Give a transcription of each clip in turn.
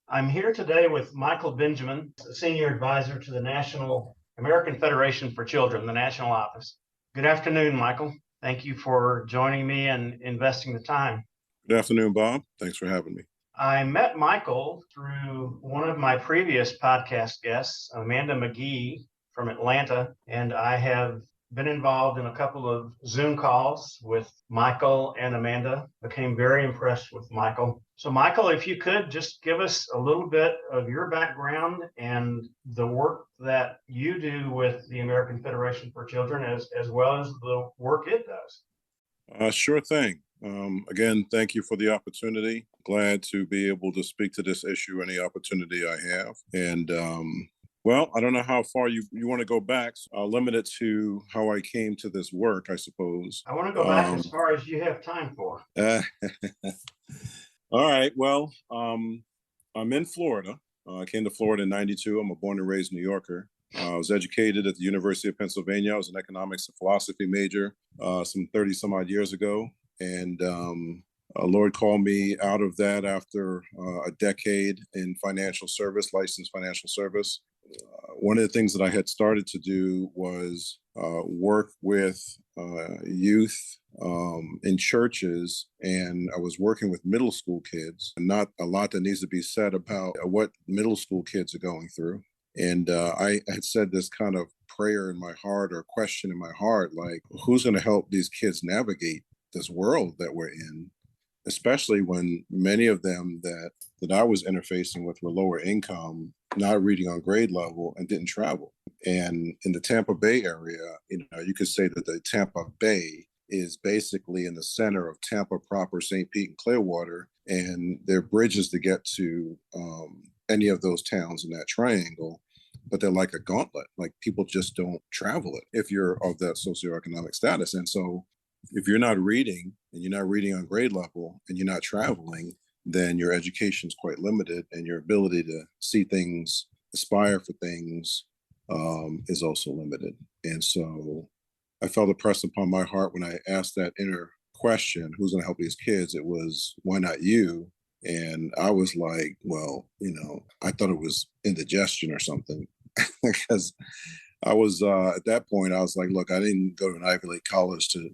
I'm here today with Michael Benjamin, Senior Advisor to the National American Federation for Children, the national office. Good afternoon, Michael. Thank you for joining me and investing the time. Good afternoon, Bob. Thanks for having me. I met Michael through one of my previous podcast guests, Amanda McGee from Atlanta, and I have been involved in a couple of Zoom calls with Michael and Amanda. Became very impressed with Michael. So Michael, if you could just give us a little bit of your background and the work that you do with the American Federation for Children as well as the work it does. Sure thing. Again, thank you for the opportunity. Glad to be able to speak to this issue, any opportunity I have. And well, I don't know how far you want to go back. So I'll limit it to how I came to this work, I suppose. I want to go back as far as you have time for. All right. Well, I'm in Florida. I came to Florida in '92. I'm a born and raised New Yorker. I was educated at the University of Pennsylvania. I was an economics and philosophy major some 30 some odd years ago. And Lord called me out of that after a decade in financial service, licensed financial service. One of the things that I had started to do was work with youth in churches, and I was working with middle school kids. Not a lot that needs to be said about what middle school kids are going through. And I had said this kind of prayer in my heart or question in my heart, like, who's going to help these kids navigate this world that we're in, especially when many of them that I was interfacing with were lower income, not reading on grade level, and didn't travel. And in the Tampa Bay area, you could say that the Tampa Bay is basically in the center of Tampa proper, St. Pete, and Clearwater, and there are bridges to get to any of those towns in that triangle, but they're like a gauntlet. Like, people just don't travel it if you're of that socioeconomic status. And so if you're not reading, and you're not reading on grade level, and you're not traveling, then your education is quite limited, and your ability to see things, aspire for things, is also limited. And so I felt impressed upon my heart when I asked that inner question, who's going to help these kids? It was, why not you? And I was like, well, I thought it was indigestion or something, because I was at that point, I was like, look, I didn't go to an Ivy League college to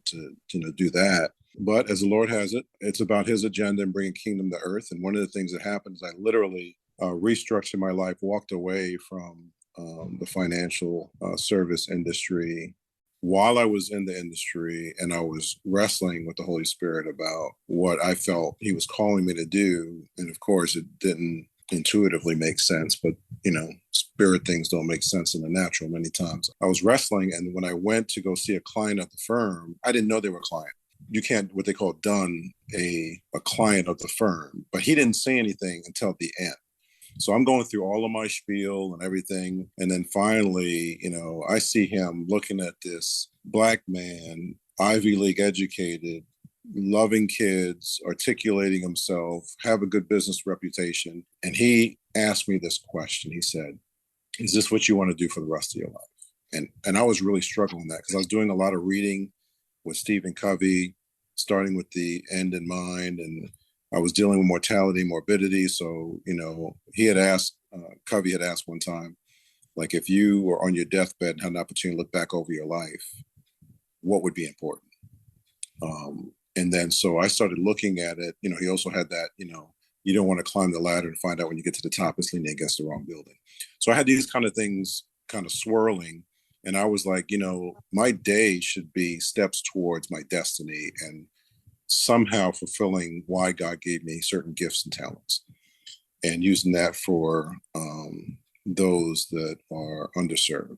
do that. But as the Lord has it, it's about his agenda and bringing kingdom to earth. And one of the things that happened is I literally restructured my life, walked away from the financial service industry while I was in the industry, and I was wrestling with the Holy Spirit about what I felt he was calling me to do. And of course, it didn't intuitively make sense, but spirit things don't make sense in the natural many times. I was wrestling, and when I went to go see a client at the firm, I didn't know they were a client. You can't, what they call done, a client of the firm, but he didn't say anything until the end. So I'm going through all of my spiel and everything. And then finally, I see him looking at this Black man, Ivy League educated, loving kids, articulating himself, have a good business reputation. And he asked me this question. He said, is this what you want to do for the rest of your life? And I was really struggling with that, because I was doing a lot of reading with Stephen Covey, starting with the end in mind. And I was dealing with mortality and morbidity. So, he had asked, Covey had asked one time, like, if you were on your deathbed and had an opportunity to look back over your life, what would be important? And then so I started looking at it. He also had that, you don't want to climb the ladder and find out when you get to the top, it's leaning against the wrong building. So I had these kind of things kind of swirling. And I was like, my day should be steps towards my destiny and somehow fulfilling why God gave me certain gifts and talents, and using that for those that are underserved.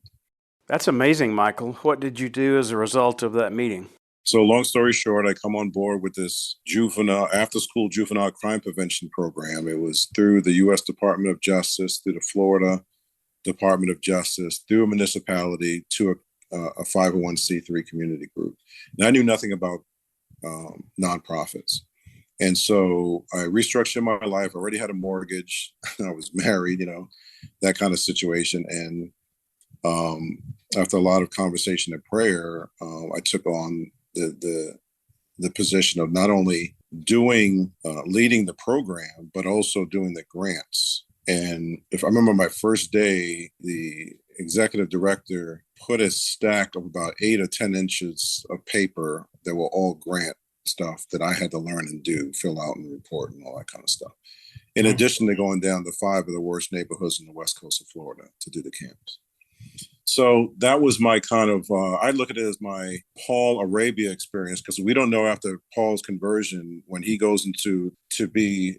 That's amazing, Michael. What did you do as a result of that meeting? So long story short, I come on board with this after-school juvenile crime prevention program. It was through the U.S. Department of Justice, through the Florida Department of Justice, through a municipality, to a 501c3 community group. And I knew nothing about nonprofits. And so I restructured my life. I already had a mortgage. I was married, that kind of situation. And after a lot of conversation and prayer, I took on the position of not only leading the program, but also doing the grants. And if I remember my first day, the executive director put a stack of about 8 or 10 inches of paper that were all grant stuff that I had to learn and do, fill out and report and all that kind of stuff. In addition to going down to 5 of the worst neighborhoods in the west coast of Florida to do the camps. So that was my kind of, I look at it as my Paul Arabia experience, because we don't know after Paul's conversion, when he goes into to be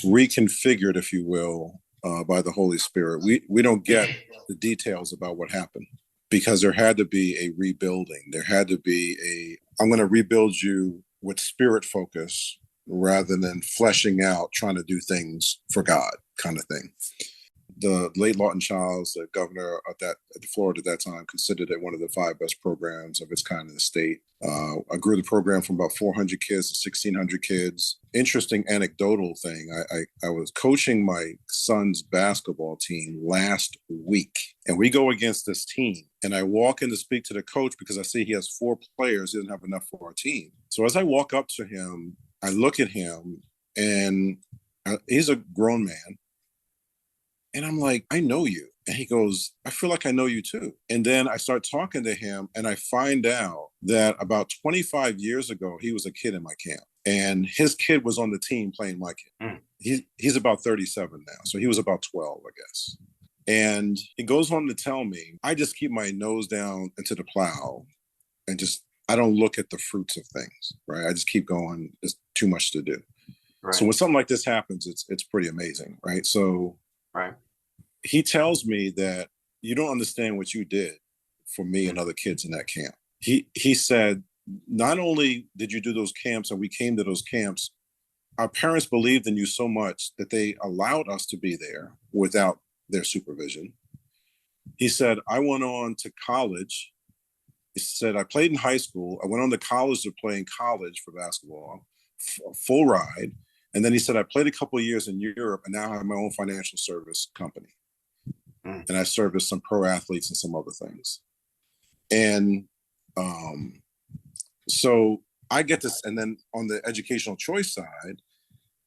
reconfigured, if you will, by the Holy Spirit. We don't get the details about what happened, because there had to be a rebuilding. There had to be I'm going to rebuild you with spirit focus rather than fleshing out, trying to do things for God kind of thing. The late Lawton Chiles, the governor of Florida at that time, considered it one of the 5 best programs of its kind in the state. I grew the program from about 400 kids to 1,600 kids. Interesting anecdotal thing. I was coaching my son's basketball team last week, and we go against this team. And I walk in to speak to the coach because I see he has 4 players. He doesn't have enough for our team. So as I walk up to him, I look at him, and he's a grown man. And I'm like, I know you. And he goes, I feel like I know you too. And then I start talking to him, and I find out that about 25 years ago, he was a kid in my camp. And his kid was on the team playing my kid. He's about 37 now. So he was about 12, I guess. And he goes on to tell me, I just keep my nose down into the plow and I don't look at the fruits of things, right? I just keep going. There's too much to do. Right. So when something like this happens, it's pretty amazing, right? So he tells me that you don't understand what you did for me and other kids in that camp. He said, not only did you do those camps and we came to those camps, our parents believed in you so much that they allowed us to be there without their supervision. He said, I went on to college. He said, I played in high school. I went on to college to play in college for basketball, full ride. And then he said, I played a couple of years in Europe, and now I have my own financial service company. And I service some pro athletes and some other things. And so I get this. And then on the educational choice side,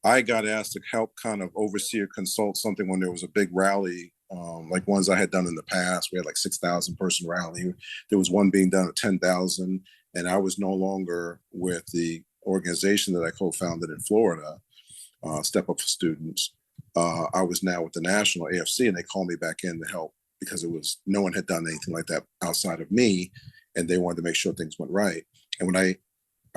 I got asked to help kind of oversee or consult something when there was a big rally, like ones I had done in the past. We had like 6,000 person rally. There was one being done at 10,000. And I was no longer with the organization that I co-founded in Florida, Step Up for Students. I was now with the national AFC, and they called me back in to help because no one had done anything like that outside of me, and they wanted to make sure things went right. And when I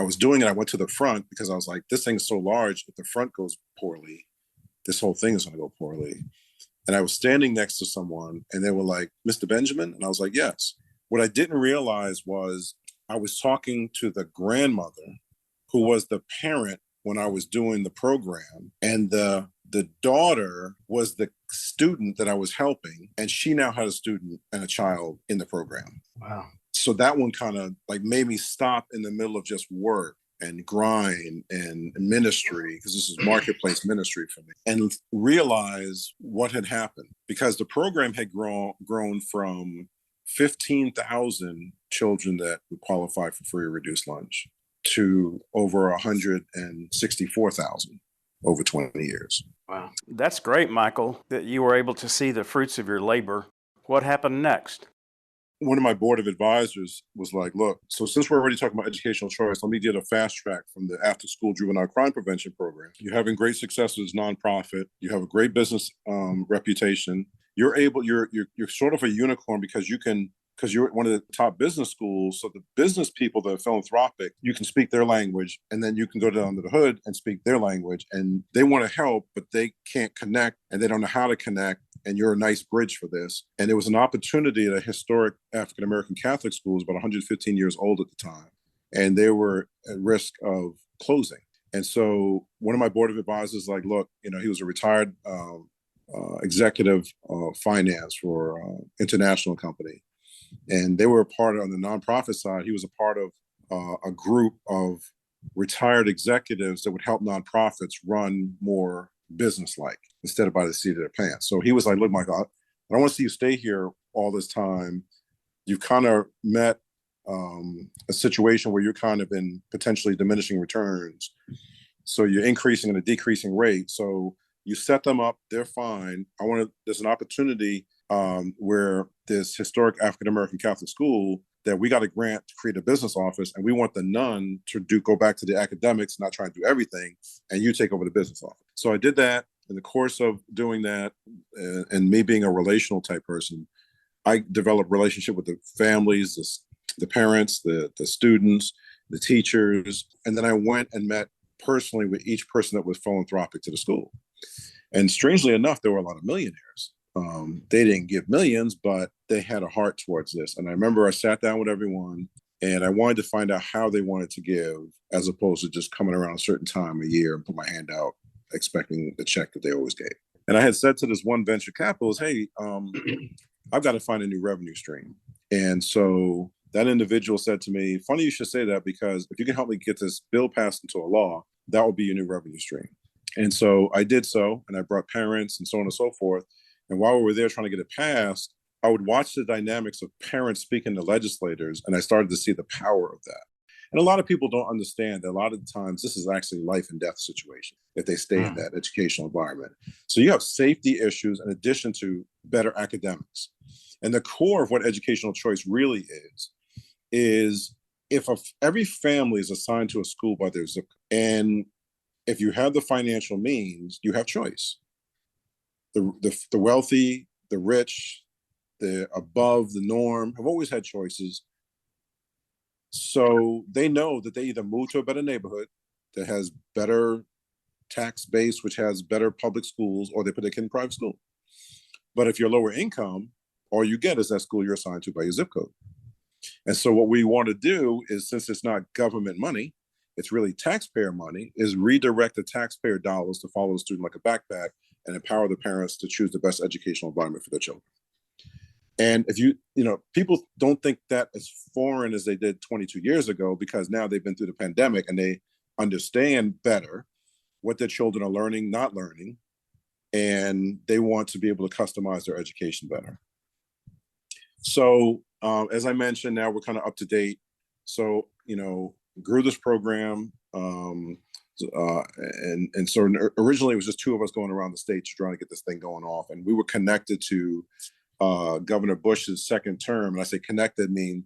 was doing it, I went to the front because I was like, this thing's so large, if the front goes poorly, this whole thing is going to go poorly. And I was standing next to someone, and they were like, Mr. Benjamin? And I was like, yes. What I didn't realize was I was talking to the grandmother who was the parent when I was doing the program, and the daughter was the student that I was helping, and she now had a student and a child in the program. Wow. So that one kind of like made me stop in the middle of just work and grind and ministry, because this is marketplace ministry for me, and realize what had happened, because the program had grown from 15,000 children that would qualify for free or reduced lunch to over 164,000 over 20 years. Wow. That's great, Michael, that you were able to see the fruits of your labor. What happened next? One of my board of advisors was like, look, so since we're already talking about educational choice, let me get a fast track from the after school juvenile crime prevention program. You're having great success as a nonprofit. You have a great business reputation. You're sort of a unicorn because you're one of the top business schools. So the business people that are philanthropic, you can speak their language, and then you can go down to the hood and speak their language, and they want to help, but they can't connect, and they don't know how to connect. And you're a nice bridge for this. And there was an opportunity at a historic African-American Catholic school, about 115 years old at the time, and they were at risk of closing. And so one of my board of advisors, like, look, he was a retired executive finance for an international company. And they were a part on the nonprofit side. He was a part of a group of retired executives that would help nonprofits run more business-like instead of by the seat of their pants. So he was like, look, Michael, I don't want to see you stay here all this time. You've kind of met a situation where you're kind of in potentially diminishing returns. So you're increasing at a decreasing rate. So you set them up, they're fine. There's an opportunity where this historic African-American Catholic school that we got a grant to create a business office, and we want the nun to go back to the academics, not try and do everything, and you take over the business office. So I did that. In the course of doing that, and me being a relational type person, I developed relationship with the families, the parents, the students, the teachers, and then I went and met personally with each person that was philanthropic to the school. And strangely enough, there were a lot of millionaires. They didn't give millions, but they had a heart towards this. And I remember I sat down with everyone and I wanted to find out how they wanted to give, as opposed to just coming around a certain time a year and put my hand out expecting the check that they always gave. And I had said to this one venture capitalist, hey, I've got to find a new revenue stream. And so that individual said to me, funny you should say that, because if you can help me get this bill passed into a law, that will be your new revenue stream. And so I did so, and I brought parents and so on and so forth. And while we were there trying to get it passed, I would watch the dynamics of parents speaking to legislators, and I started to see the power of that. And a lot of people don't understand that a lot of the times this is actually life and death situation if they stay in that educational environment. So you have safety issues in addition to better academics. And the core of what educational choice really is if every family is assigned to a school by their zip code, and if you have the financial means, you have choice. The wealthy, the rich, the above the norm have always had choices. So they know that they either move to a better neighborhood that has better tax base, which has better public schools, or they put their kid in private school. But if you're lower income, all you get is that school you're assigned to by your zip code. And so what we want to do is, since it's not government money, it's really taxpayer money, is redirect the taxpayer dollars to follow the student like a backpack and empower the parents to choose the best educational environment for their children. And if people don't think that as foreign as they did 22 years ago, because now they've been through the pandemic and they understand better what their children are learning, not learning, and they want to be able to customize their education better. So as I mentioned, now we're kind of up to date. So, grew this program. And so originally it was just two of us going around the state trying to get this thing going off. And we were connected to Governor Bush's second term. And I say connected, mean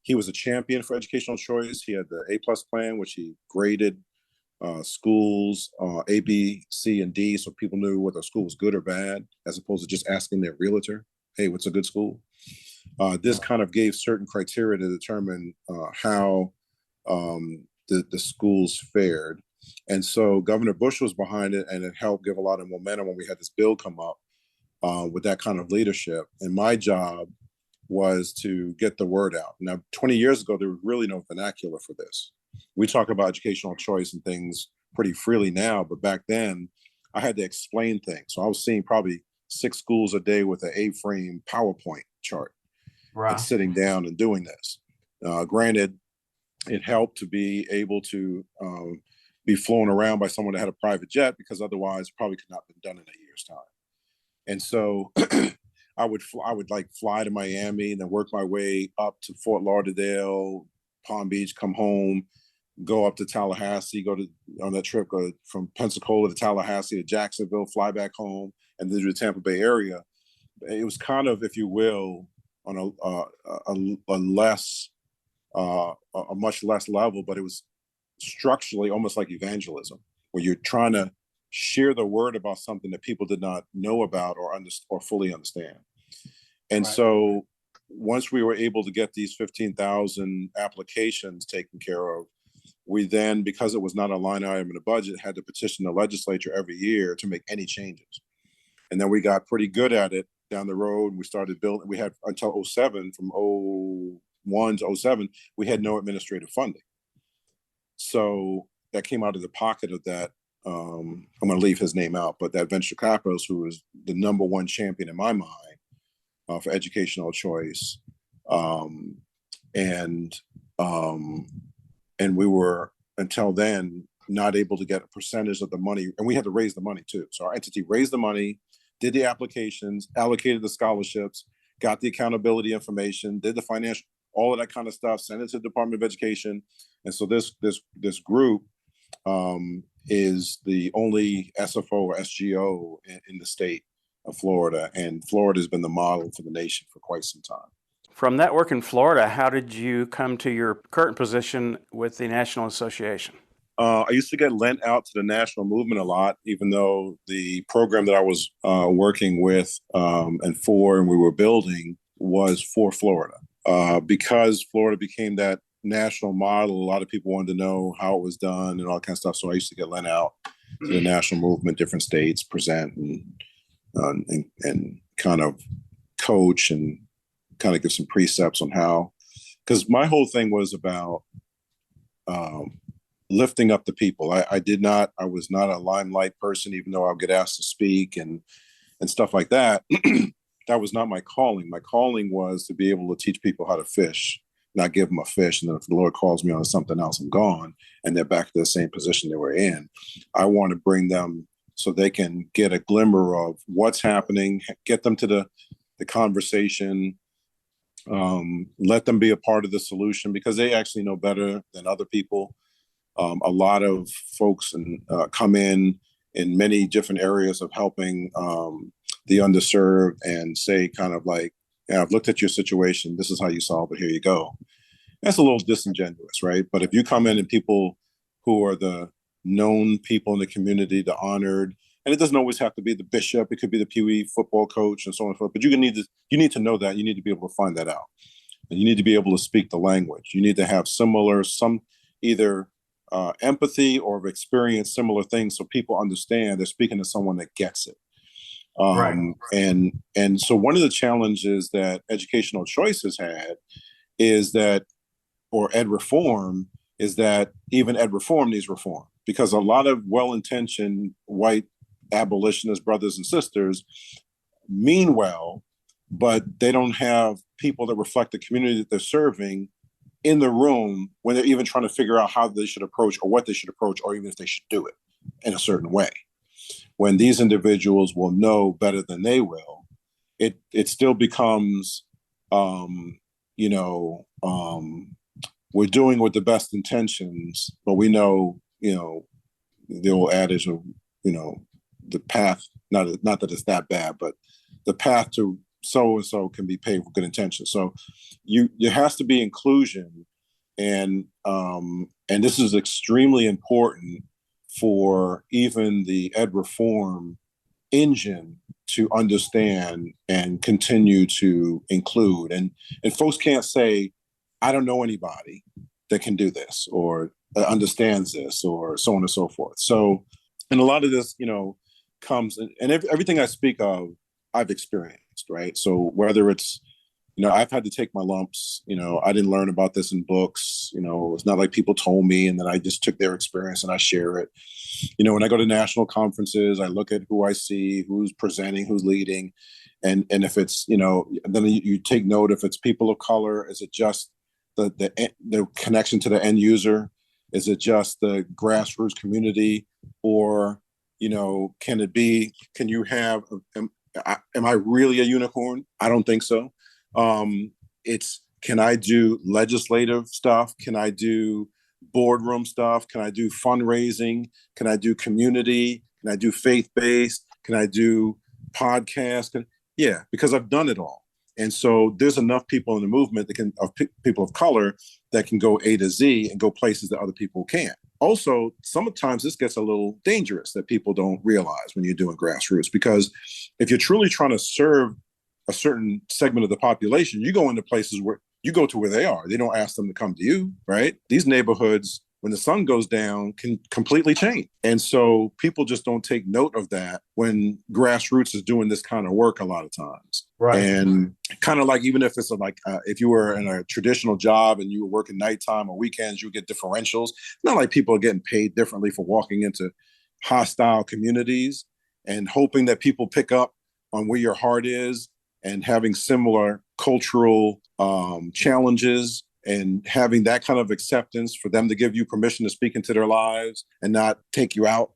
he was a champion for educational choice. He had the A+ plan, which he graded schools A, B, C, and D, so people knew whether a school was good or bad, as opposed to just asking their realtor, hey, what's a good school? This kind of gave certain criteria to determine how the schools fared. And so Governor Bush was behind it, and it helped give a lot of momentum when we had this bill come up with that kind of leadership. And my job was to get the word out. Now, 20 years ago, there was really no vernacular for this. We talk about educational choice and things pretty freely now, but back then I had to explain things. So I was seeing probably 6 schools a day with an A-frame PowerPoint chart, and sitting down and doing this. Granted, it helped to be able to be flown around by someone that had a private jet, because otherwise it probably could not have been done in a year's time. And so I would fly to Miami and then work my way up to Fort Lauderdale, Palm Beach, come home, go up to Tallahassee, on that trip, go from Pensacola to Tallahassee to Jacksonville, fly back home, and then to the Tampa Bay area. It was kind of, if you will, on a much less level, but it was structurally almost like evangelism, where you're trying to share the word about something that people did not know about or fully understand. And so once we were able to get these 15,000 applications taken care of, we then, because it was not a line item in the budget, had to petition the legislature every year to make any changes. And then we got pretty good at it down the road. We started building, we had until 07, from 01 to 07, we had no administrative funding. So that came out of the pocket of that. I'm going to leave his name out, but that venture capitalist who was the number one champion in my mind for educational choice. And we were, until then, not able to get a percentage of the money. And we had to raise the money too. So our entity raised the money, did the applications, allocated the scholarships, got the accountability information, did the financial, all of that kind of stuff, send it to the Department of Education. And so this group is the only SFO or SGO in the state of Florida. And Florida has been the model for the nation for quite some time. From that work in Florida, how did you come to your current position with the National Association? I used to get lent out to the national movement a lot, even though the program that I was working with and we were building was for Florida. Because Florida became that national model, a lot of people wanted to know how it was done and all that kind of stuff. So I used to get lent out to the national movement, different states, present and kind of coach and kind of give some precepts on how, because my whole thing was about lifting up the people. I was not a limelight person, even though I would get asked to speak and stuff like that. That was not my calling. My calling was to be able to teach people how to fish, not give them a fish. And then if the Lord calls me on something else, I'm gone. And they're back to the same position they were in. I want to bring them so they can get a glimmer of what's happening, get them to the conversation, let them be a part of the solution because they actually know better than other people. A lot of folks come in many different areas of helping the underserved and say kind of like, yeah, I've looked at your situation. This is how you solve it. Here you go. That's a little disingenuous, right? But if you come in and people who are the known people in the community, the honored, and it doesn't always have to be the bishop. It could be the Pee Wee football coach and so on and so forth. But you need to know that. You need to be able to find that out. And you need to be able to speak the language. You need to have either empathy or have experienced similar things so people understand they're speaking to someone that gets it. Right. And so one of the challenges that Educational Choice has had is that, or Ed Reform, is that even Ed Reform needs reform because a lot of well-intentioned white abolitionist brothers and sisters mean well, but they don't have people that reflect the community that they're serving in the room when they're even trying to figure out how they should approach or what they should approach, or even if they should do it in a certain way. When these individuals will know better than they will, it still becomes, we're doing with the best intentions, but we know, the old adage of, the path, not that it's that bad, but the path to so-and-so can be paved with good intentions. So there has to be inclusion. And this is extremely important for even the Ed Reform engine to understand and continue to include. And folks can't say, I don't know anybody that can do this or understands this or so on and so forth. So, and a lot of this, comes and everything I speak of, I've experienced, right? So whether it's, I've had to take my lumps, I didn't learn about this in books, it's not like people told me and then I just took their experience and I share it. When I go to national conferences, I look at who I see, who's presenting, who's leading. And if it's, then you take note if it's people of color, is it just the connection to the end user? Is it just the grassroots community? Or, can you have, am I really a unicorn? I don't think so. Can I do legislative stuff? Can I do boardroom stuff? Can I do fundraising? Can I do community? Can I do faith-based? Can I do podcasts? Yeah, because I've done it all. And so there's enough people in the movement people of color that can go A to Z and go places that other people can't. Also, sometimes this gets a little dangerous that people don't realize when you're doing grassroots, because if you're truly trying to serve a certain segment of the population, you go into places where you go to where they are. They don't ask them to come to you, right? These neighborhoods, when the sun goes down, can completely change. And so people just don't take note of that when grassroots is doing this kind of work a lot of times. Right. And kind of like, even if it's if you were in a traditional job and you were working nighttime or weekends, you get differentials. Not like people are getting paid differently for walking into hostile communities and hoping that people pick up on where your heart is and having similar cultural challenges and having that kind of acceptance for them to give you permission to speak into their lives and not take you out.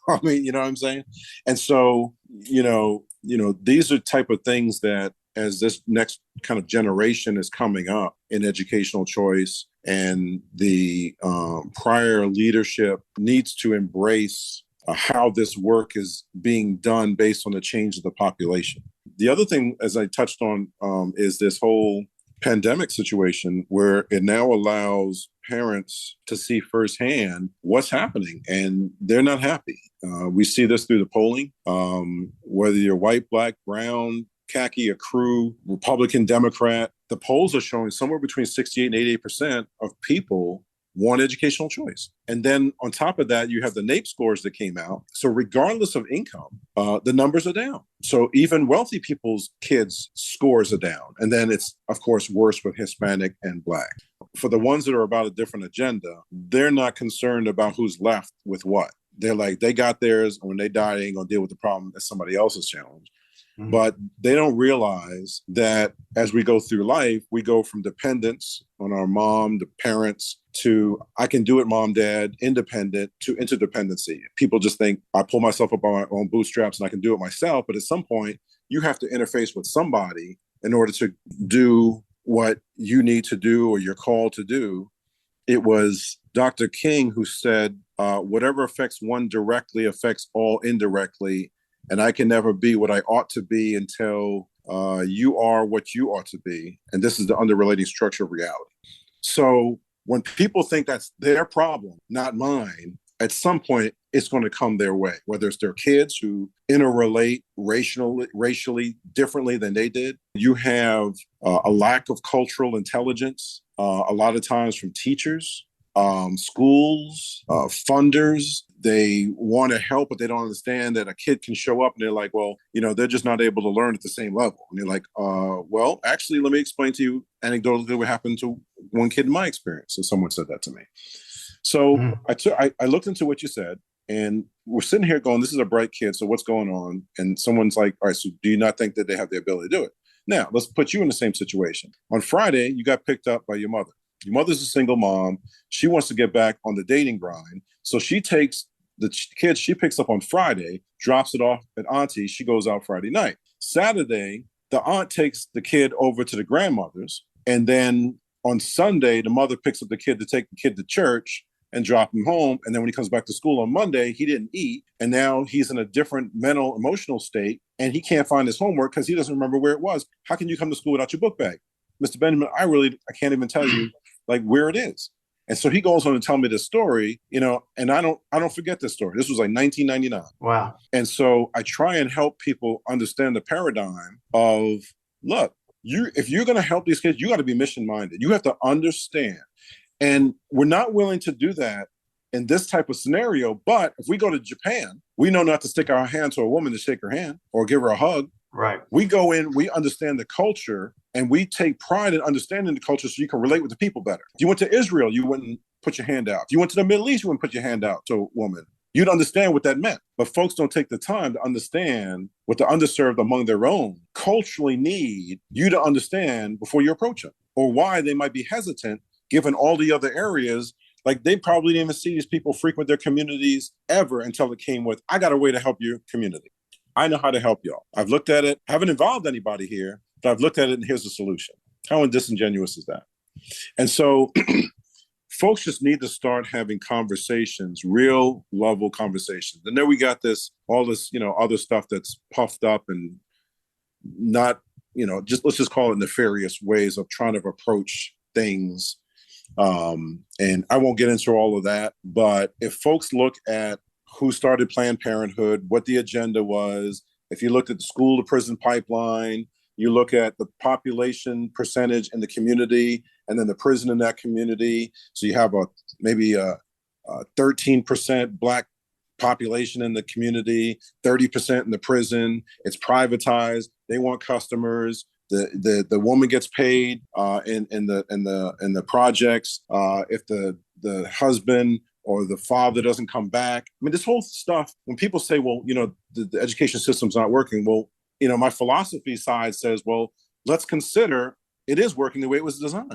I mean, you know what I'm saying? And so, these are type of things that as this next kind of generation is coming up in educational choice, and the prior leadership needs to embrace how this work is being done based on the change of the population. The other thing, as I touched on, is this whole pandemic situation where it now allows parents to see firsthand what's happening, and they're not happy. We see this through the polling, whether you're white, black, brown, khaki, a crew, Republican, Democrat, the polls are showing somewhere between 68 and 88% of people want educational choice. And then on top of that, you have the NAEP scores that came out. So regardless of income, the numbers are down. So even wealthy people's kids' scores are down. And then it's, of course, worse with Hispanic and Black. For the ones that are about a different agenda, they're not concerned about who's left with what. They're like, they got theirs, and when they die, they ain't gonna deal with the problem as somebody else's challenge. But they don't realize that as we go through life, we go from dependence on our mom, the parents, to I can do it, mom, dad, independent, to interdependency. People just think I pull myself up on my own bootstraps and I can do it myself. But at some point, you have to interface with somebody in order to do what you need to do or you're called to do. It was Dr. King who said, whatever affects one directly affects all indirectly. And I can never be what I ought to be until you are what you ought to be. And this is the underrelating structure of reality. So when people think that's their problem, not mine, at some point it's going to come their way, whether it's their kids who interrelate racially differently than they did. You have a lack of cultural intelligence, a lot of times from teachers, schools, funders. They want to help, but they don't understand that a kid can show up and they're like, well, they're just not able to learn at the same level. And you're like, well, actually, let me explain to you anecdotally what happened to one kid in my experience. So someone said that to me. So I looked into what you said, and we're sitting here going, this is a bright kid. So what's going on? And someone's like, all right, so do you not think that they have the ability to do it? Now, let's put you in the same situation. On Friday, you got picked up by your mother. Your mother's a single mom. She wants to get back on the dating grind. So she takes the kid she picks up on Friday, drops it off at auntie. She goes out Friday night. Saturday, the aunt takes the kid over to the grandmother's. And then on Sunday, the mother picks up the kid to take the kid to church and drop him home. And then when he comes back to school on Monday, he didn't eat. And now he's in a different mental, emotional state. And he can't find his homework because he doesn't remember where it was. How can you come to school without your book bag? Mr. Benjamin, I can't even tell you where it is. And so he goes on to tell me this story, and I don't forget this story. This was like 1999. Wow. And so I try and help people understand the paradigm of, look, if you're going to help these kids, you got to be mission minded. You have to understand. And we're not willing to do that in this type of scenario. But if we go to Japan, we know not to stick our hand to a woman to shake her hand or give her a hug. Right. We go in, we understand the culture, and we take pride in understanding the culture so you can relate with the people better. If you went to Israel, you wouldn't put your hand out. If you went to the Middle East, you wouldn't put your hand out to a woman. You'd understand what that meant. But folks don't take the time to understand what the underserved among their own culturally need you to understand before you approach them, or why they might be hesitant given all the other areas. Like they probably didn't even see these people frequent their communities ever until it came with, I got a way to help your community. I know how to help y'all. I've looked at it, haven't involved anybody here, but I've looked at it and here's the solution. How disingenuous is that? And so folks just need to start having conversations, real level conversations. And then we got all this, other stuff that's puffed up and not, let's just call it nefarious ways of trying to approach things. And I won't get into all of that, but if folks look at who started Planned Parenthood, what the agenda was, if you looked at the school to prison pipeline, you look at the population percentage in the community and then the prison in that community. So you have maybe a 13% Black population in the community, 30% in the prison. It's privatized. They want customers. The woman gets paid in the projects. If the husband or the father doesn't come back. I mean, this whole stuff, when people say, well, the education system's not working. Well, my philosophy side says, well, let's consider it is working the way it was designed.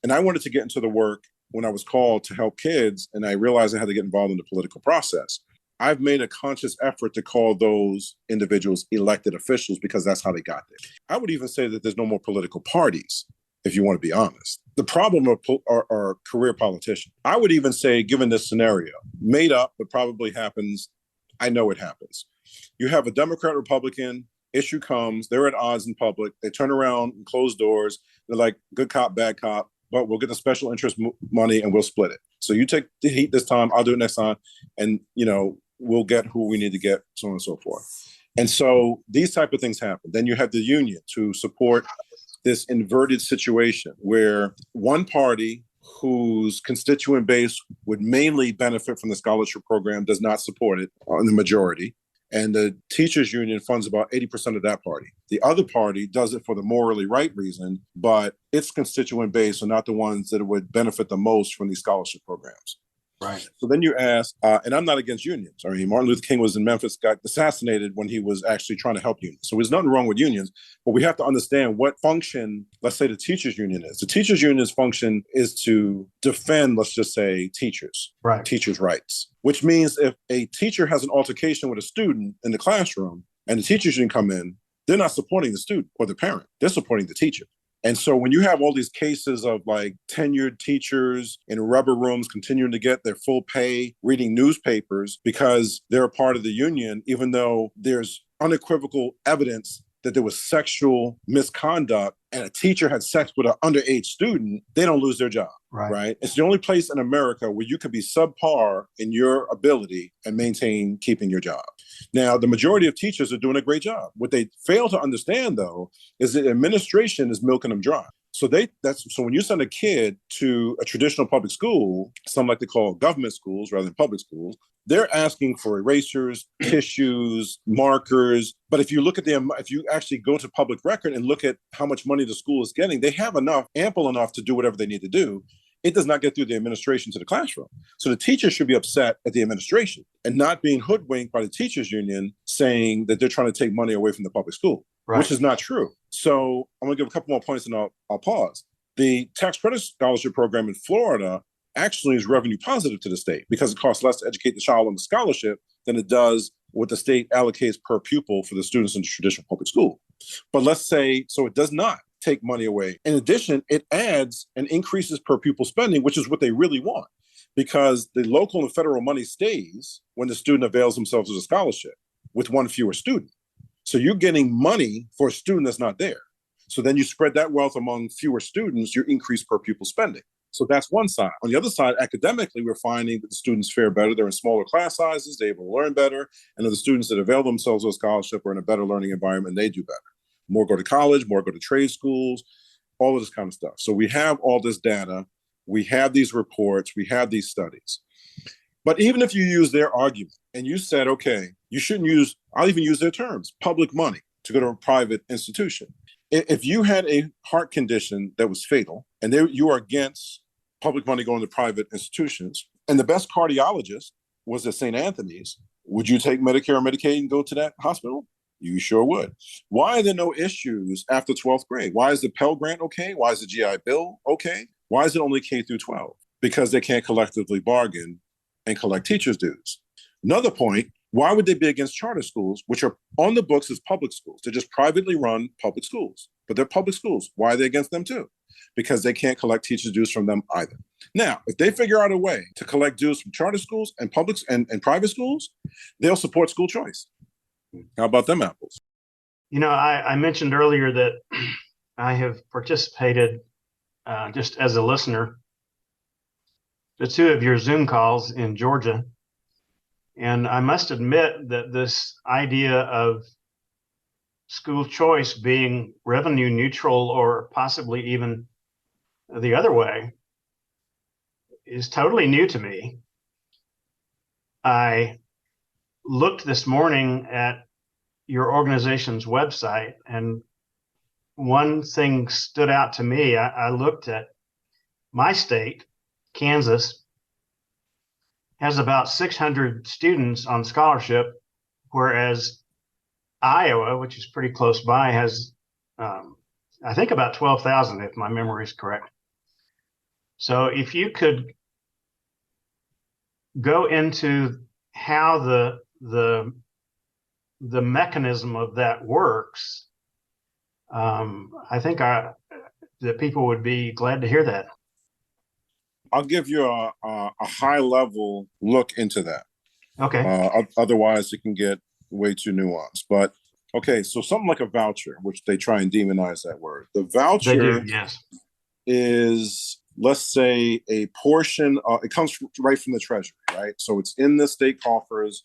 And I wanted to get into the work when I was called to help kids, and I realized I had to get involved in the political process. I've made a conscious effort to call those individuals elected officials because that's how they got there. I would even say that there's no more political parties, if you want to be honest. The problem are career politicians. I would even say, given this scenario, made up, but probably happens, I know it happens. You have a Democrat, Republican, issue comes, they're at odds in public, they turn around and close doors, they're like, good cop, bad cop, but we'll get the special interest money and we'll split it. So you take the heat this time, I'll do it next time, and we'll get who we need to get, so on and so forth. And so these type of things happen. Then you have the union to support this inverted situation where one party whose constituent base would mainly benefit from the scholarship program does not support it on the majority. And the teachers union funds about 80% of that party. The other party does it for the morally right reason, but its constituent base are not the ones that would benefit the most from these scholarship programs. Right. So then you ask, and I'm not against unions. I mean, Martin Luther King was in Memphis, got assassinated when he was actually trying to help unions. So there's nothing wrong with unions, but we have to understand what function, let's say the teachers union is. The teachers union's function is to defend, let's just say, teachers, right, teachers' rights, which means if a teacher has an altercation with a student in the classroom and the teachers union come in, they're not supporting the student or the parent. They're supporting the teacher. And so when you have all these cases of like tenured teachers in rubber rooms continuing to get their full pay, reading newspapers because they're a part of the union, even though there's unequivocal evidence that there was sexual misconduct and a teacher had sex with an underage student, they don't lose their job, right? It's the only place in America where you could be subpar in your ability and maintain keeping your job. Now, the majority of teachers are doing a great job. What they fail to understand, though, is that administration is milking them dry. So when you send a kid to a traditional public school, some like to call government schools rather than public schools, they're asking for erasers, tissues, markers. But if you look at if you actually go to public record and look at how much money the school is getting, they have ample enough to do whatever they need to do. It does not get through the administration to the classroom. So the teacher should be upset at the administration and not being hoodwinked by the teachers union saying that they're trying to take money away from the public school, which is not true. So I'm going to give a couple more points and I'll pause. The tax credit scholarship program in Florida actually is revenue positive to the state because it costs less to educate the child on the scholarship than it does what the state allocates per pupil for the students in the traditional public school. But let's say, so it does not take money away. In addition, it adds and increases per pupil spending, which is what they really want, because the local and federal money stays when the student avails themselves of a scholarship with one fewer student. So you're getting money for a student that's not there. So then you spread that wealth among fewer students, you increase per pupil spending. So that's one side. On the other side, academically, we're finding that the students fare better. They're in smaller class sizes, they're able to learn better. And the students that avail themselves of a scholarship are in a better learning environment, they do better. More go to college, more go to trade schools, all of this kind of stuff. So we have all this data, we have these reports, we have these studies. But even if you use their argument and you said, okay, you shouldn't use, I'll even use their terms, public money to go to a private institution. If you had a heart condition that was fatal and you are against public money going to private institutions, and the best cardiologist was at St. Anthony's, would you take Medicare or Medicaid and go to that hospital? You sure would. Why are there no issues after 12th grade? Why is the Pell Grant okay? Why is the GI Bill okay? Why is it only K through 12? Because they can't collectively bargain and collect teachers' dues. Another point, why would they be against charter schools, which are on the books as public schools? They're just privately run public schools, but they're public schools. Why are they against them too? Because they can't collect teachers' dues from them either. Now, if they figure out a way to collect dues from charter schools and public and private schools, they'll support school choice. How about them apples? I mentioned earlier that I have participated just as a listener to two of your Zoom calls in Georgia. And I must admit that this idea of school choice being revenue neutral or possibly even the other way is totally new to me. I looked this morning at your organization's website, and one thing stood out to me. I looked at my state, Kansas, has about 600 students on scholarship, whereas Iowa, which is pretty close by, has, I think, about 12,000, if my memory is correct. So if you could go into how the mechanism of that works, I think that people would be glad to hear that. I'll give you a high level look into that. Okay. Otherwise, it can get way too nuanced. But okay, so something like a voucher, which they try and demonize that word. The They do, voucher yes. is, let's say, a portion. It comes right from the Treasury, right? So it's in the state coffers,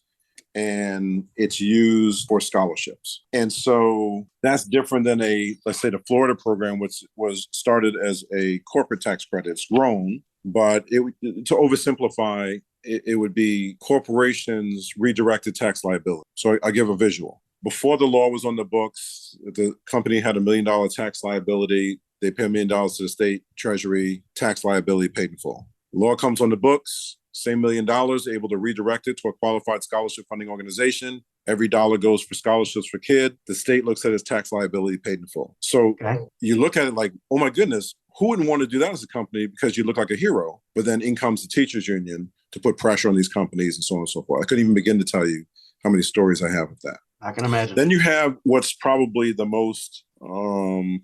and it's used for scholarships. And so that's different than let's say, the Florida program, which was started as a corporate tax credit. It's grown, but to oversimplify, it would be corporations redirected tax liability. So I give a visual. Before the law was on the books, the company had $1 million tax liability. They pay $1 million to the state treasury, tax liability paid in full. Law comes on the books, same $1 million, able to redirect it to a qualified scholarship funding organization. Every dollar goes for scholarships for kid. The state looks at it as tax liability paid in full. So You look at it like, oh my goodness, who wouldn't want to do that as a company because you look like a hero? But then in comes the teachers union to put pressure on these companies and so on and so forth. I couldn't even begin to tell you how many stories I have of that. I can imagine. Then you have what's probably the most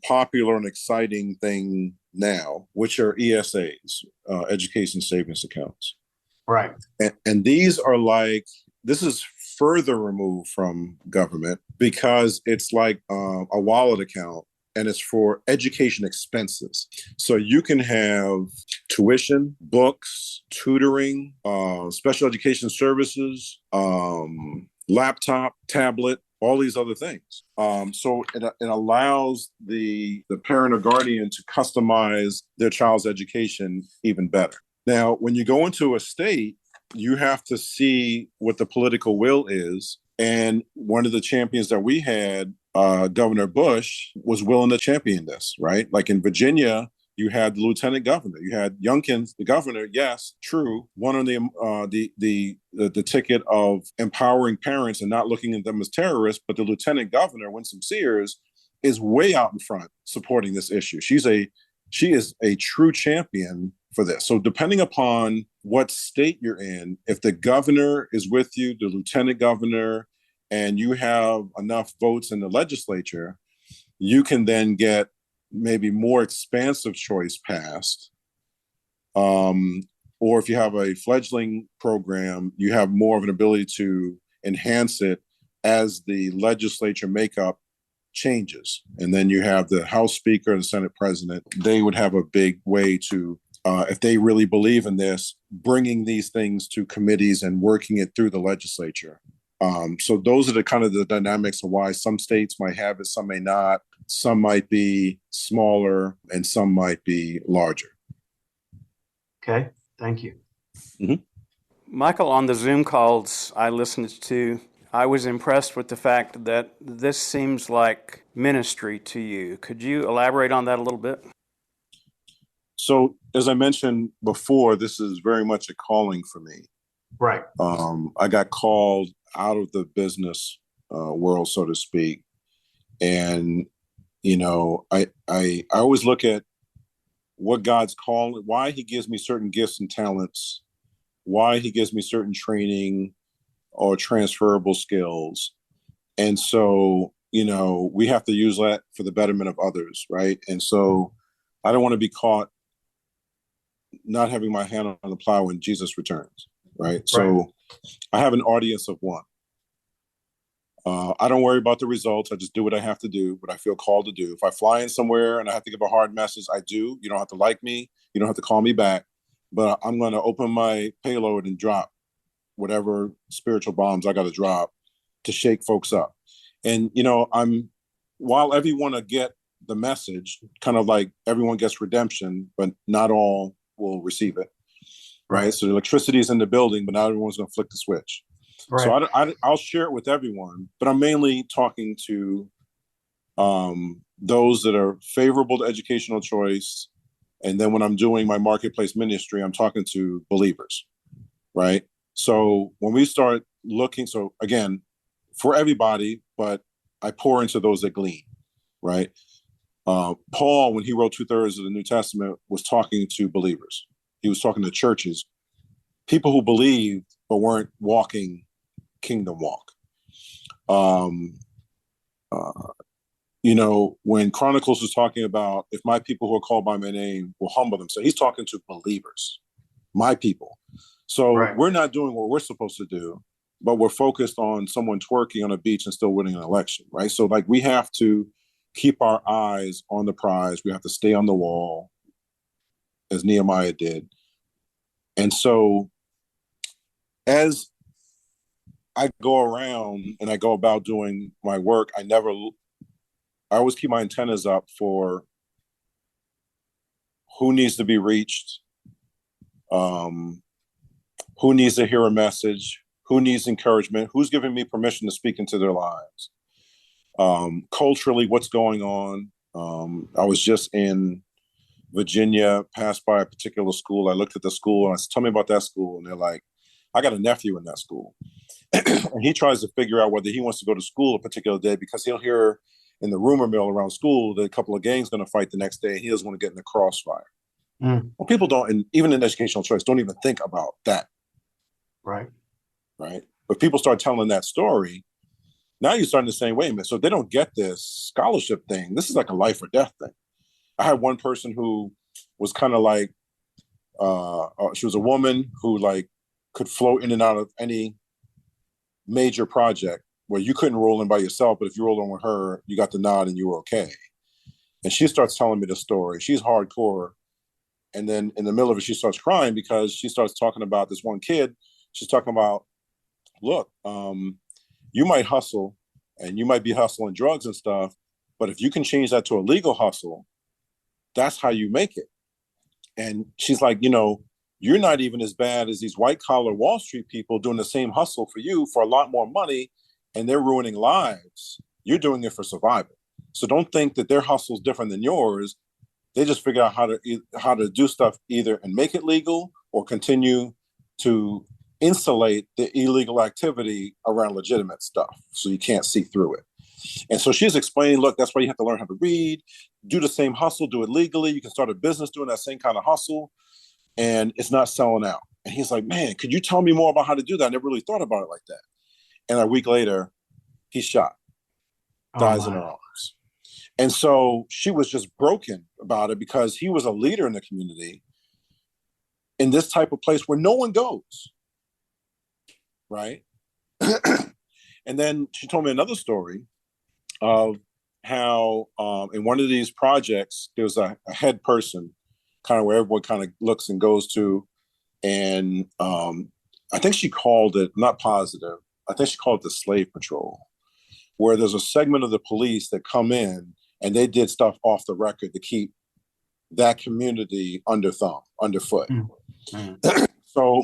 popular and exciting thing now, which are ESAs, education savings accounts. Right. And these are like, this is further removed from government because it's like a wallet account, and it's for education expenses. So you can have tuition, books, tutoring, special education services, laptop, tablet, all these other things. So it allows the parent or guardian to customize their child's education even better. Now, when you go into a state, you have to see what the political will is. And one of the champions that we had, Governor Bush, was willing to champion this, right? Like in Virginia, you had the lieutenant governor, you had Youngkin, the governor. Yes, true, won on the ticket of empowering parents and not looking at them as terrorists. But the lieutenant governor, Winsome Sears, is way out in front supporting this issue. She is a true champion for this. So depending upon what state you're in, if the governor is with you, the lieutenant governor, and you have enough votes in the legislature, you can then get maybe more expansive choice passed. Or if you have a fledgling program, you have more of an ability to enhance it as the legislature makeup changes. And then you have the House Speaker and the Senate President. They would have a big way to, if they really believe in this, bringing these things to committees and working it through the legislature. So those are the kind of the dynamics of why some states might have it, some may not. Some might be smaller and some might be larger. Okay, thank you. Mm-hmm. Michael, on the Zoom calls I listened to, I was impressed with the fact that this seems like ministry to you. Could you elaborate on that a little bit? So, as I mentioned before, this is very much a calling for me. Right. I got called out of the business world, so to speak. And, I always look at what God's calling, why he gives me certain gifts and talents, why he gives me certain training or transferable skills. And so, we have to use that for the betterment of others, right? And so I don't want to be caught not having my hand on the plow when Jesus returns, right? So I have an audience of one. I don't worry about the results. I just do what I have to do, what I feel called to do. If I fly in somewhere and I have to give a hard message, I do. You don't have to like me. You don't have to call me back. But I'm going to open my payload and drop whatever spiritual bombs I got to drop to shake folks up. And, while everyone will get the message, kind of like everyone gets redemption, but not all will receive it. Right. So the electricity is in the building, but not everyone's going to flick the switch. Right. So I'll share it with everyone, but I'm mainly talking to those that are favorable to educational choice. And then when I'm doing my marketplace ministry, I'm talking to believers, right? So when we start looking, so again, for everybody, but I pour into those that glean, right? Paul, when he wrote 2/3 of the New Testament, was talking to believers. He was talking to churches, people who believed but weren't walking kingdom walk. When Chronicles was talking about, if my people who are called by my name will humble themselves, he's talking to believers, my people. So we're not doing what we're supposed to do, but we're focused on someone twerking on a beach and still winning an election, right? So like we have to keep our eyes on the prize. We have to stay on the wall, as Nehemiah did. And so as I go around and I go about doing my work, I always keep my antennas up for who needs to be reached, who needs to hear a message, who needs encouragement, who's giving me permission to speak into their lives. Culturally, what's going on. I was just in Virginia, passed by a particular school. I looked at the school and I said, tell me about that school. And they're like, I got a nephew in that school. And he tries to figure out whether he wants to go to school a particular day because he'll hear in the rumor mill around school that a couple of gangs going to fight the next day. And he doesn't want to get in the crossfire. Well, people don't, and even in educational choice, don't even think about that. Right. But people start telling that story. Now you're starting to say, wait a minute, so if they don't get this scholarship thing, this is like a life or death thing. I had one person who was kind of like, she was a woman who like could flow in and out of any major project where you couldn't roll in by yourself, but if you rolled in with her, you got the nod and you were okay. And she starts telling me the story. She's hardcore. And then in the middle of it, she starts crying because she starts talking about this one kid. She's talking about, look, you might hustle and you might be hustling drugs and stuff, but if you can change that to a legal hustle, that's how you make it. And she's like, you're not even as bad as these white collar Wall Street people doing the same hustle for you for a lot more money, and they're ruining lives. You're doing it for survival. So don't think that their hustle is different than yours. They just figure out how to do stuff either and make it legal or continue to insulate the illegal activity around legitimate stuff so you can't see through it. And so she's explaining, look, that's why you have to learn how to read, do the same hustle, do it legally. You can start a business doing that same kind of hustle, and it's not selling out. And he's like, man, could you tell me more about how to do that? I never really thought about it like that. And a week later, he's shot, dies in her arms. And so she was just broken about it because he was a leader in the community in this type of place where no one goes, right? And then she told me another story of how in one of these projects, there was a head person, kind of where everyone kind of looks and goes to. And I think she called it, not positive, I think she called it the slave patrol, where there's a segment of the police that come in and they did stuff off the record to keep that community underfoot. So,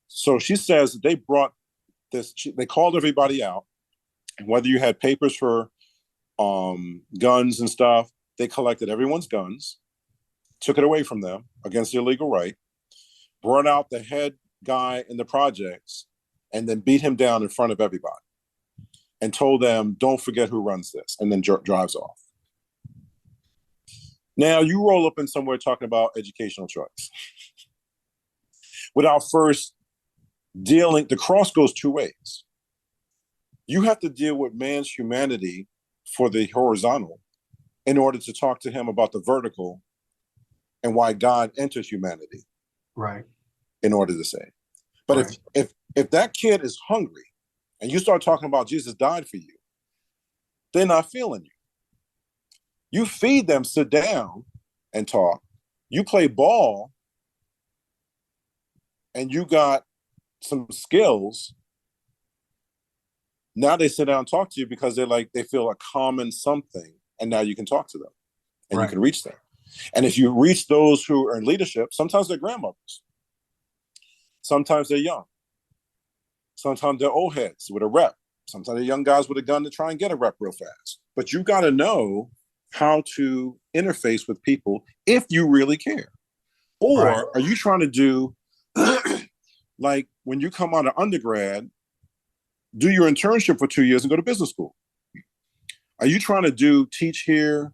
so she says that they brought this, they called everybody out, and whether you had papers for guns and stuff, they collected everyone's guns, took it away from them against their legal right, brought out the head guy in the projects, and then beat him down in front of everybody and told them, don't forget who runs this, and then drives off. Now you roll up in somewhere talking about educational choice without first dealing, the cross goes two ways. You have to deal with man's humanity for the horizontal in order to talk to him about the vertical and why God entered humanity. Right. In order to say. But right. if that kid is hungry and you start talking about Jesus died for you, they're not feeling you. You feed them, sit down and talk. You play ball and you got some skills. Now they sit down and talk to you because they feel a common something, and now you can talk to them and right. You can reach them. And if you reach those who are in leadership, sometimes they're grandmothers. Sometimes they're young. Sometimes they're old heads with a rep. Sometimes they're young guys with a gun to try and get a rep real fast. But you got to know how to interface with people if you really care. Or right. Are you trying to do, like when you come out of undergrad, do your internship for 2 years and go to business school? Are you trying to teach here?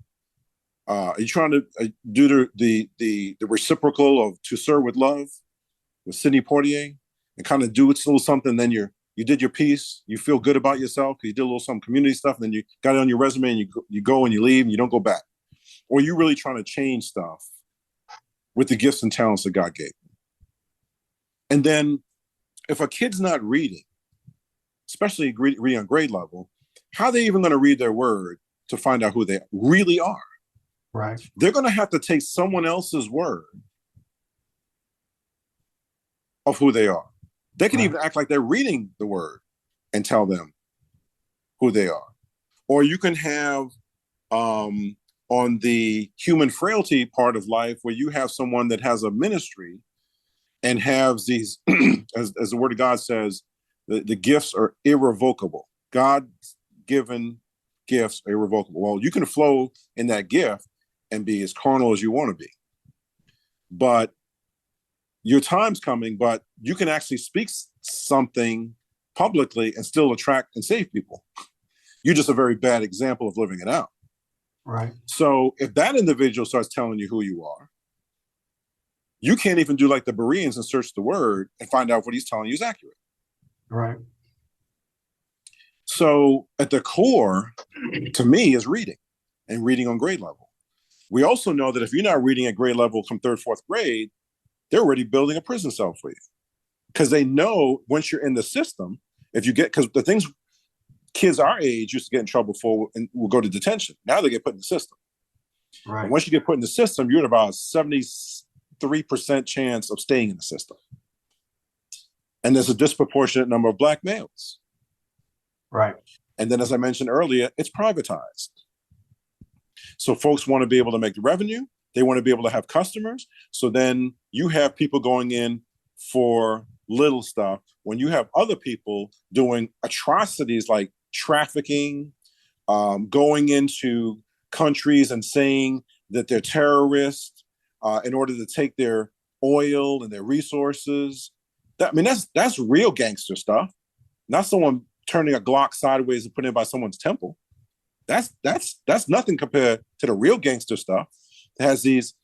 Are you trying to do the reciprocal of To Serve with Love with Sidney Poitier? and kind of do a little something. Then you did your piece. You feel good about yourself because you did a little some community stuff. And then you got it on your resume, and you go and you leave, and you don't go back. Or you really trying to change stuff with the gifts and talents that God gave you. And then if a kid's not reading, especially reading on grade level, how are they even going to read their word to find out who they really are? Right. They're going to have to take someone else's word of who they are. They can even act like they're reading the word and tell them who they are. Or you can have on the human frailty part of life where you have someone that has a ministry and has these, as the word of God says, the gifts are irrevocable. God-given gifts are irrevocable. Well, you can flow in that gift and be as carnal as you want to be. But your time's coming, but you can actually speak something publicly and still attract and save people. You're just a very bad example of living it out. Right. So if that individual starts telling you who you are, you can't even do like the Bereans and search the word and find out what he's telling you is accurate. Right. So at the core, to me, is reading and reading on grade level. We also know that if you're not reading at grade level from third, fourth grade, they're already building a prison cell for you. Because they know once you're in the system, if you get, because the things kids our age used to get in trouble for and will go to detention. Now they get put in the system. Right. And once you get put in the system, you're at about 73% chance of staying in the system. And there's a disproportionate number of Black males. Right. And then, as I mentioned earlier, it's privatized. So folks want to be able to make the revenue. They want to be able to have customers. So then you have people going in for little stuff when you have other people doing atrocities like trafficking, going into countries and saying that they're terrorists in order to take their oil and their resources. That's real gangster stuff. Not someone turning a Glock sideways and putting it by someone's temple. That's nothing compared to the real gangster stuff. It has these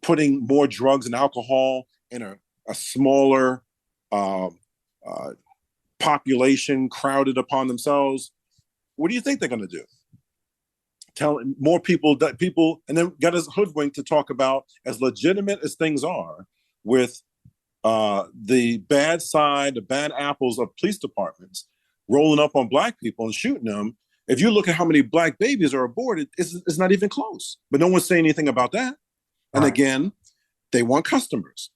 putting more drugs and alcohol in a smaller population crowded upon themselves. What do you think they're going to do? Tell more people, and then get us hoodwinked to talk about, as legitimate as things are, with the bad side, the bad apples of police departments rolling up on Black people and shooting them. If you look at how many Black babies are aborted, it's not even close. But no one's saying anything about that. And again, they want customers.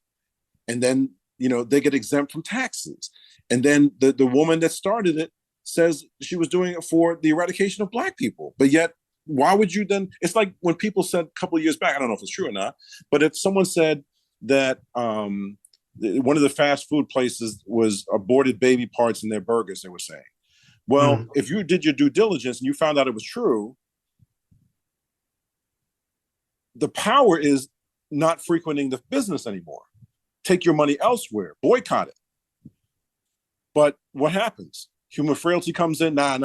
And then, they get exempt from taxes. And then the woman that started it says she was doing it for the eradication of Black people. But yet, why would you then? It's like when people said a couple of years back, I don't know if it's true or not, but if someone said that one of the fast food places was aborted baby parts in their burgers, they were saying, well, if you did your due diligence and you found out it was true, the power is not frequenting the business anymore. Take your money elsewhere, boycott it. But what happens? Human frailty comes in. I'm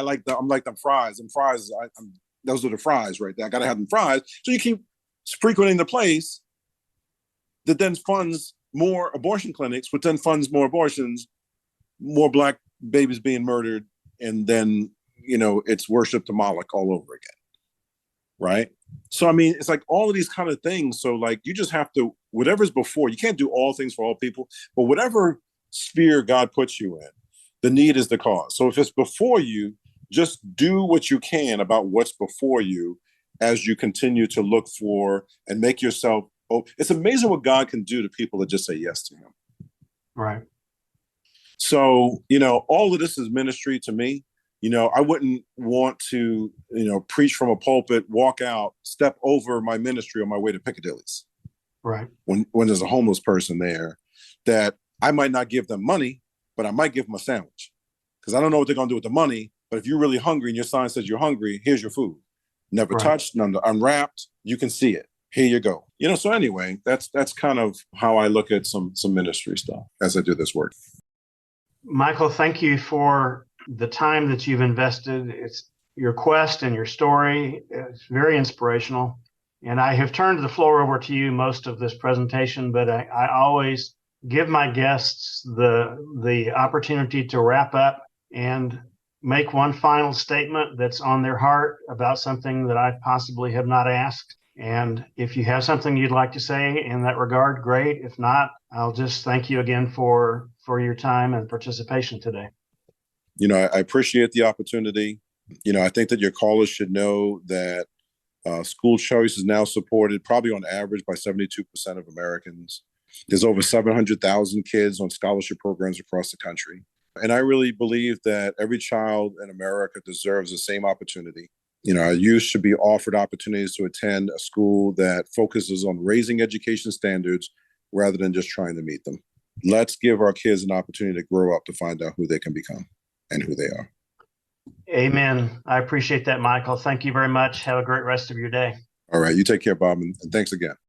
like them fries. And fries, those are the fries right there. I gotta have them fries. So you keep frequenting the place that then funds more abortion clinics, which then funds more abortions, more Black babies being murdered, and then it's worship to Moloch all over again, right? So it's like all of these kind of things. So like you just have to, whatever's before, you can't do all things for all people, but whatever sphere God puts you in, the need is the cause. So if it's before you, just do what you can about what's before you as you continue to look for and make yourself. Oh, it's amazing what God can do to people that just say yes to him. Right. So, all of this is ministry to me. I wouldn't want to, preach from a pulpit, walk out, step over my ministry on my way to Piccadilly's. Right. When there's a homeless person there that I might not give them money, but I might give them a sandwich. Because I don't know what they're going to do with the money. But if you're really hungry and your sign says you're hungry, here's your food. Never touched, unwrapped. You can see it. Here you go. So anyway, that's kind of how I look at some ministry stuff as I do this work. Michael, thank you for the time that you've invested. It's your quest and your story. It's very inspirational. And I have turned the floor over to you most of this presentation, but I always give my guests the opportunity to wrap up and make one final statement that's on their heart about something that I possibly have not asked. And if you have something you'd like to say in that regard, great. If not, I'll just thank you again for your time and participation today. I appreciate the opportunity. I think that your callers should know that school choice is now supported probably on average by 72% of Americans. There's over 700,000 kids on scholarship programs across the country. And I really believe that every child in America deserves the same opportunity. Our youth should be offered opportunities to attend a school that focuses on raising education standards rather than just trying to meet them. Let's give our kids an opportunity to grow up to find out who they can become and who they are. Amen. I appreciate that, Michael. Thank you very much. Have a great rest of your day. All right. You take care, Bob, and thanks again.